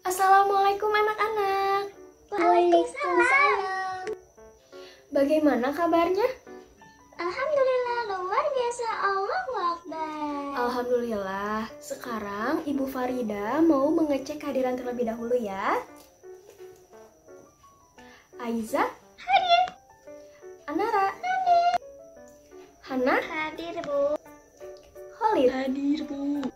Assalamualaikum anak-anak. Waalaikumsalam. Bagaimana kabarnya? Alhamdulillah, luar biasa. Allahu Akbar. Alhamdulillah. Sekarang Ibu Farida mau mengecek kehadiran terlebih dahulu ya. Aiza Hadir. Anara hadir. Hana Hadir, Bu. Khalid Hadir, Bu.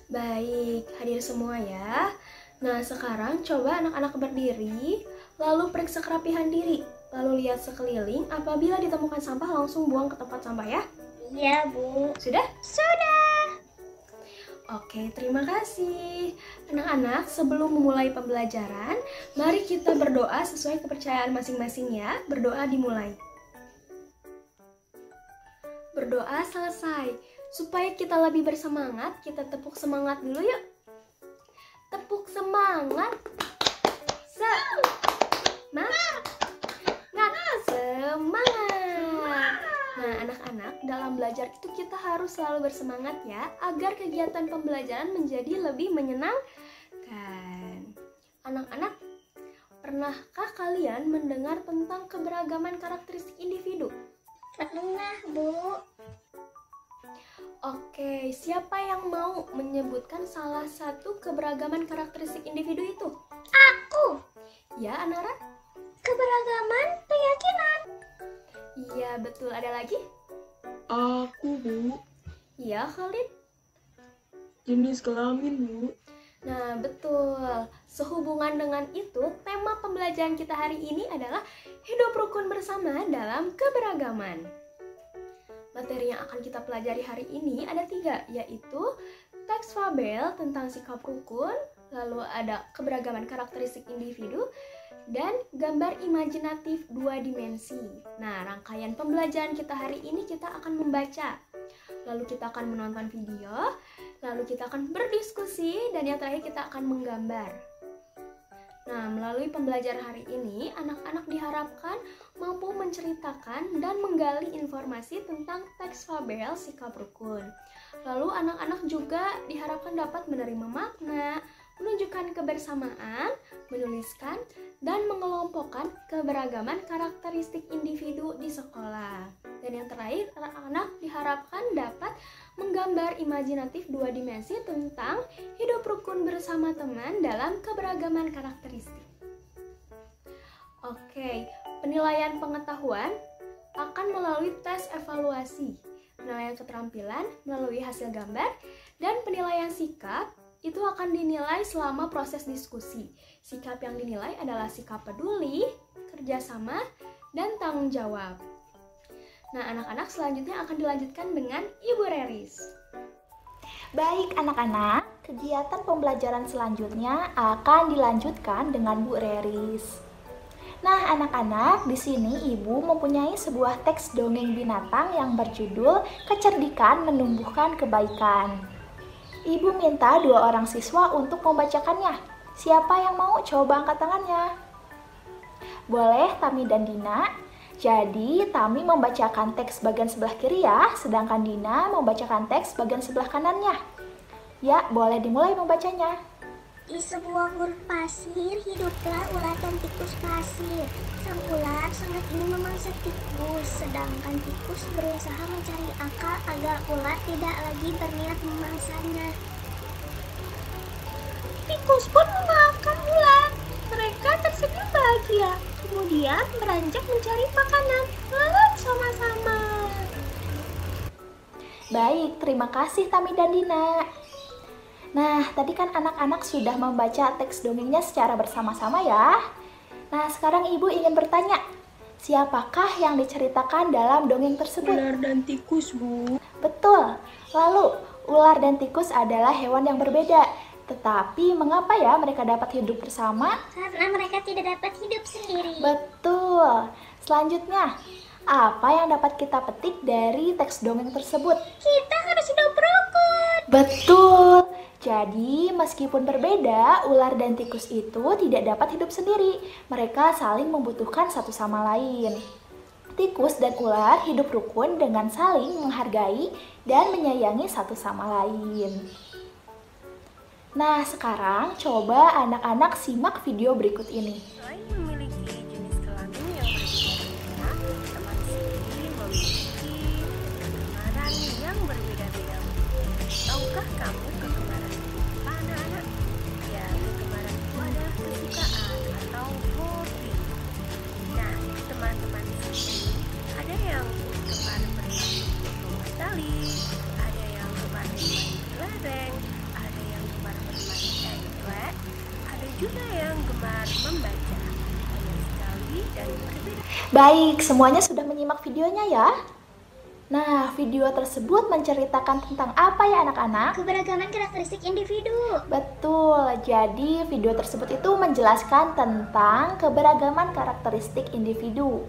Baik, hadir semua ya. Nah, sekarang coba anak-anak berdiri, lalu periksa kerapihan diri. Lalu lihat sekeliling, apabila ditemukan sampah langsung buang ke tempat sampah ya. Iya, Bu. Sudah? Sudah. Oke, terima kasih. Anak-anak, sebelum memulai pembelajaran, mari kita berdoa sesuai kepercayaan masing-masing ya. Berdoa dimulai. Berdoa selesai. Supaya kita lebih bersemangat, kita tepuk semangat dulu yuk. Tepuk semangat. Semangat. Nah, anak-anak, dalam belajar itu kita harus selalu bersemangat ya, agar kegiatan pembelajaran menjadi lebih menyenangkan. Anak-anak, pernahkah kalian mendengar tentang keberagaman karakteristik individu? Pernah, Bu. Oke, siapa yang mau menyebutkan salah satu keberagaman karakteristik individu itu? Aku. Ya, Anara? Keberagaman keyakinan. Iya, betul. Ada lagi? Aku, Bu. Iya, Khalid? Jenis kelamin, Bu. Nah, betul. Sehubungan dengan itu, tema pembelajaran kita hari ini adalah hidup rukun bersama dalam keberagaman. Materi yang akan kita pelajari hari ini ada 3, yaitu teks fabel tentang sikap rukun, lalu ada keberagaman karakteristik individu, dan gambar imajinatif 2 dimensi. Nah, rangkaian pembelajaran kita hari ini kita akan membaca, lalu kita akan menonton video, lalu kita akan berdiskusi, dan yang terakhir kita akan menggambar. Nah, melalui pembelajaran hari ini, anak-anak diharapkan mampu menceritakan dan menggali informasi tentang teks fabel sikap rukun. Lalu anak-anak juga diharapkan dapat menerima makna, menunjukkan kebersamaan, menuliskan, dan mengelompokkan keberagaman karakteristik individu di sekolah. Dan yang terakhir, anak-anak diharapkan dapat menggambar imajinatif 2 dimensi tentang hidup rukun bersama teman dalam keberagaman karakteristik. Oke, penilaian pengetahuan akan melalui tes evaluasi, penilaian keterampilan melalui hasil gambar, dan penilaian sikap itu akan dinilai selama proses diskusi. Sikap yang dinilai adalah sikap peduli, kerjasama, dan tanggung jawab. Nah, anak-anak selanjutnya akan dilanjutkan dengan Ibu Reris. Baik anak-anak, kegiatan pembelajaran selanjutnya akan dilanjutkan dengan Bu Reris. Nah anak-anak, di sini Ibu mempunyai sebuah teks dongeng binatang yang berjudul Kecerdikan Menumbuhkan Kebaikan. Ibu minta 2 orang siswa untuk membacakannya. Siapa yang mau coba angkat tangannya? Boleh Tami dan Dina. Jadi, Tami membacakan teks bagian sebelah kiri ya, sedangkan Dina membacakan teks bagian sebelah kanannya. Ya, boleh dimulai membacanya. Di sebuah gurun pasir, hiduplah ular dan tikus pasir. Sang ular sangat ingin memangsa tikus, sedangkan tikus berusaha mencari akal agar ular tidak lagi berniat memangsanya. Tikus pun memaafkan ular. Mereka tersenyum bahagia, kemudian beranjak mencari makanan. Lalu sama-sama. Baik, terima kasih Tami dan Dina. Nah, tadi kan anak-anak sudah membaca teks dongengnya secara bersama-sama ya. Nah, sekarang Ibu ingin bertanya, siapakah yang diceritakan dalam dongeng tersebut? Ular dan tikus, Bu. Betul. Lalu, ular dan tikus adalah hewan yang berbeda. Tetapi, mengapa ya mereka dapat hidup bersama? Karena mereka tidak dapat hidup sendiri. Betul. Selanjutnya, apa yang dapat kita petik dari teks dongeng tersebut? Kita harus hidup rukun. Betul. Jadi, meskipun berbeda, ular dan tikus itu tidak dapat hidup sendiri. Mereka saling membutuhkan satu sama lain. Tikus dan ular hidup rukun dengan saling menghargai dan menyayangi satu sama lain. Nah, sekarang coba anak-anak simak video berikut ini. Selain memiliki jenis kelamin yang berbeda-beda, teman sendiri memiliki kegemaran yang berbeda-beda. Tahukah kamu kegemaran itu apa, anak-anak? Ya, kegemaran itu adalah kesukaan atau hobi. Nah, teman-teman sendiri ada yang gemar bermain bola tali, ada yang gemar bermain kelereng, ada yang gemar bermain engklek, ada juga yang gemar membaca. Banyak sekali dan berbeda. Baik, semuanya sudah menyimak videonya ya? Nah, video tersebut menceritakan tentang apa ya anak-anak? Keberagaman karakteristik individu. Betul, jadi video tersebut itu menjelaskan tentang keberagaman karakteristik individu.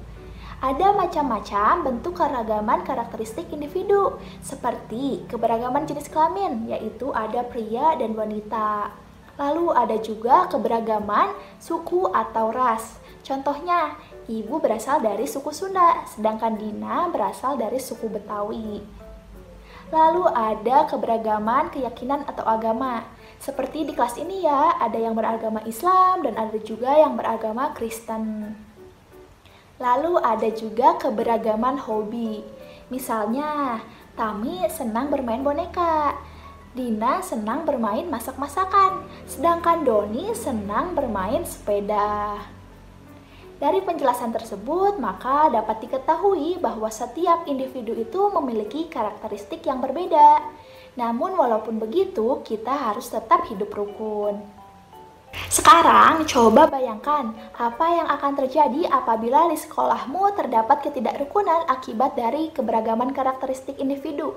Ada macam-macam bentuk keragaman karakteristik individu, seperti keberagaman jenis kelamin, yaitu ada pria dan wanita. Lalu ada juga keberagaman suku atau ras. Contohnya, Ibu berasal dari suku Sunda, sedangkan Dina berasal dari suku Betawi. Lalu ada keberagaman keyakinan atau agama. Seperti di kelas ini ya, ada yang beragama Islam dan ada juga yang beragama Kristen. Lalu ada juga keberagaman hobi. Misalnya, Tami senang bermain boneka, Dina senang bermain masak-masakan, sedangkan Doni senang bermain sepeda. Dari penjelasan tersebut, maka dapat diketahui bahwa setiap individu itu memiliki karakteristik yang berbeda. Namun walaupun begitu, kita harus tetap hidup rukun. Sekarang, coba bayangkan apa yang akan terjadi apabila di sekolahmu terdapat ketidakrukunan akibat dari keberagaman karakteristik individu.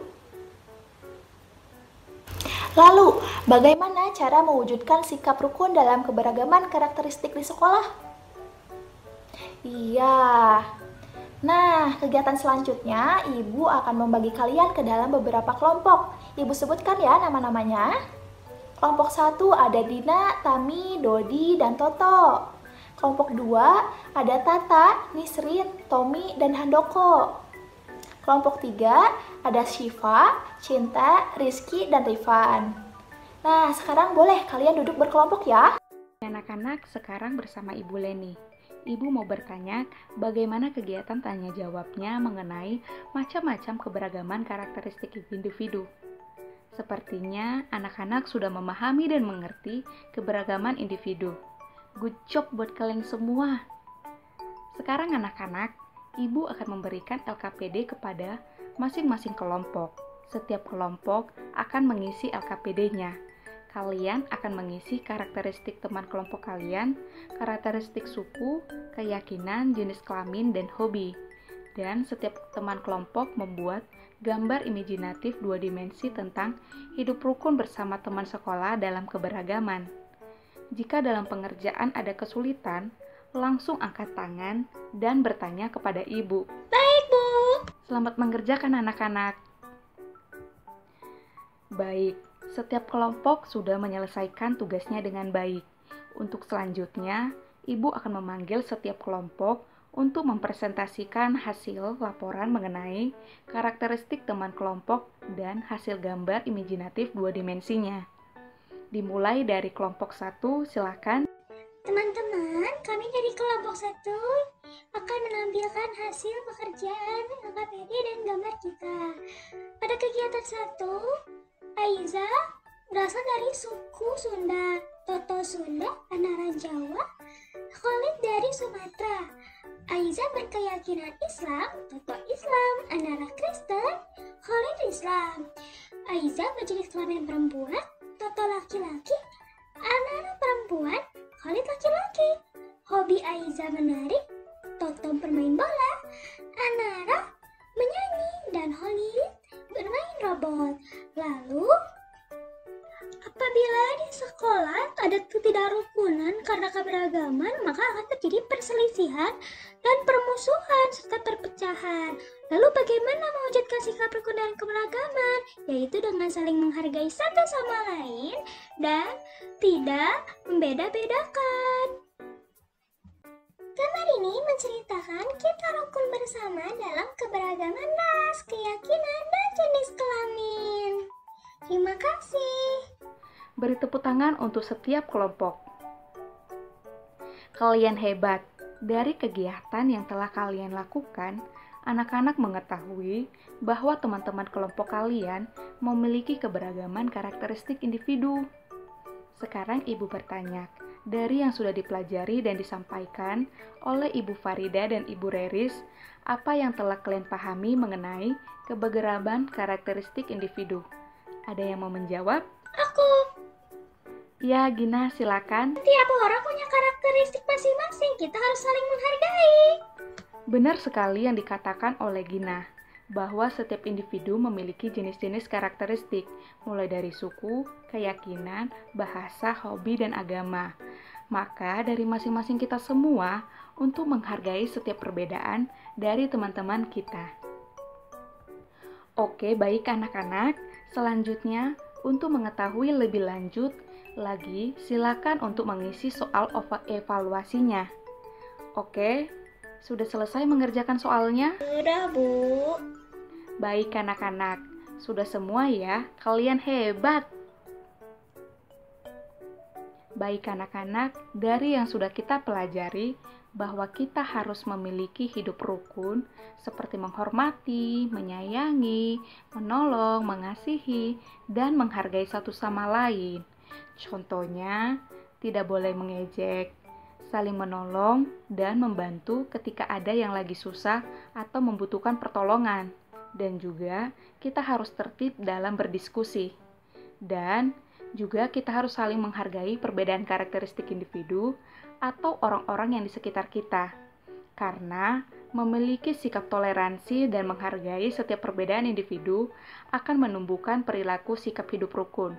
Lalu, bagaimana cara mewujudkan sikap rukun dalam keberagaman karakteristik di sekolah? Iya. Nah, kegiatan selanjutnya, Ibu akan membagi kalian ke dalam beberapa kelompok. Ibu sebutkan ya nama-namanya. Kelompok 1 ada Dina, Tami, Dodi, dan Toto. Kelompok 2 ada Tata, Nisrin, Tommy, dan Handoko. Kelompok 3 ada Syifa, Cinta, Rizky, dan Rifan. Nah, sekarang boleh kalian duduk berkelompok ya. Anak-anak, sekarang bersama Ibu Leni. Ibu mau bertanya bagaimana kegiatan tanya jawabnya mengenai macam-macam keberagaman karakteristik individu. Sepertinya anak-anak sudah memahami dan mengerti keberagaman individu. Good job buat kalian semua. Sekarang anak-anak, Ibu akan memberikan LKPD kepada masing-masing kelompok. Setiap kelompok akan mengisi LKPD-nya. Kalian akan mengisi karakteristik teman kelompok kalian, karakteristik suku, keyakinan, jenis kelamin, dan hobi. Dan setiap teman kelompok membuat gambar imajinatif 2 dimensi tentang hidup rukun bersama teman sekolah dalam keberagaman. Jika dalam pengerjaan ada kesulitan, langsung angkat tangan dan bertanya kepada Ibu. Baik, Bu. Selamat mengerjakan anak-anak. Baik. Setiap kelompok sudah menyelesaikan tugasnya dengan baik. Untuk selanjutnya, Ibu akan memanggil setiap kelompok untuk mempresentasikan hasil laporan mengenai karakteristik teman kelompok dan hasil gambar imajinatif 2 dimensinya. Dimulai dari kelompok 1, silakan. Teman-teman, kami dari kelompok 1 akan menampilkan hasil pekerjaan LKPD dan gambar kita. Pada kegiatan 1, Aiza berasal dari suku Sunda, Toto Sunda, Anara Jawa, Khalid dari Sumatera. Aiza berkeyakinan Islam, Toto Islam, Anara Kristen, Khalid Islam. Aiza berjenis kelamin perempuan, Toto laki-laki, Anara perempuan, Khalid laki-laki. Hobi Aiza menari, Toto bermain bola, Anara menyanyi, dan Khalid bermain robot. Lalu, apabila di sekolah ada ketidakrukunan karena keberagaman, maka akan terjadi perselisihan dan permusuhan serta perpecahan. Lalu bagaimana mewujudkan sikap rukun dan keberagaman? Yaitu dengan saling menghargai satu sama lain dan tidak membeda-bedakan. Gambar ini menceritakan kita rukun bersama dalam keberagaman ras, keyakinan, dan jenis kelamin. Terima kasih. Beri tepuk tangan untuk setiap kelompok. Kalian hebat. Dari kegiatan yang telah kalian lakukan, anak-anak mengetahui bahwa teman-teman kelompok kalian memiliki keberagaman karakteristik individu. Sekarang Ibu bertanya, dari yang sudah dipelajari dan disampaikan oleh Ibu Farida dan Ibu Reris, apa yang telah kalian pahami mengenai keberagaman karakteristik individu? Ada yang mau menjawab? Aku. Ya, Gina, silakan. Tiap orang punya karakteristik masing-masing. Kita harus saling menghargai. Benar sekali yang dikatakan oleh Gina, bahwa setiap individu memiliki jenis-jenis karakteristik, mulai dari suku, keyakinan, bahasa, hobi, dan agama. Maka dari masing-masing kita semua untuk menghargai setiap perbedaan dari teman-teman kita. Oke, baik anak-anak. Selanjutnya, untuk mengetahui lebih lanjut lagi, silakan untuk mengisi soal evaluasinya. Oke, sudah selesai mengerjakan soalnya? Sudah, Bu. Baik anak-anak, sudah semua ya, kalian hebat. Baik anak-anak, dari yang sudah kita pelajari, bahwa kita harus memiliki hidup rukun seperti menghormati, menyayangi, menolong, mengasihi, dan menghargai satu sama lain. Contohnya, tidak boleh mengejek, saling menolong, dan membantu ketika ada yang lagi susah atau membutuhkan pertolongan. Dan juga kita harus tertib dalam berdiskusi. Dan juga kita harus saling menghargai perbedaan karakteristik individu atau orang-orang yang di sekitar kita. Karena memiliki sikap toleransi dan menghargai setiap perbedaan individu akan menumbuhkan perilaku sikap hidup rukun.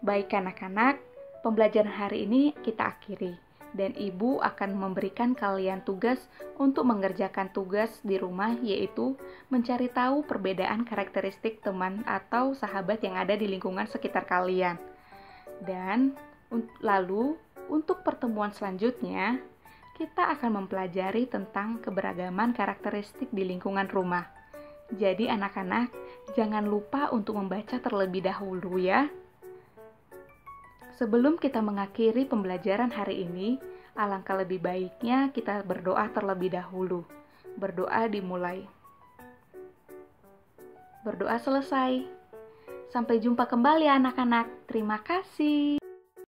Baik anak-anak, pembelajaran hari ini kita akhiri. Dan Ibu akan memberikan kalian tugas untuk mengerjakan tugas di rumah, yaitu mencari tahu perbedaan karakteristik teman atau sahabat yang ada di lingkungan sekitar kalian. Dan lalu, untuk pertemuan selanjutnya, kita akan mempelajari tentang keberagaman karakteristik di lingkungan rumah. Jadi anak-anak, jangan lupa untuk membaca terlebih dahulu ya. Sebelum kita mengakhiri pembelajaran hari ini, alangkah lebih baiknya kita berdoa terlebih dahulu. Berdoa dimulai. Berdoa selesai. Sampai jumpa kembali anak-anak. Terima kasih.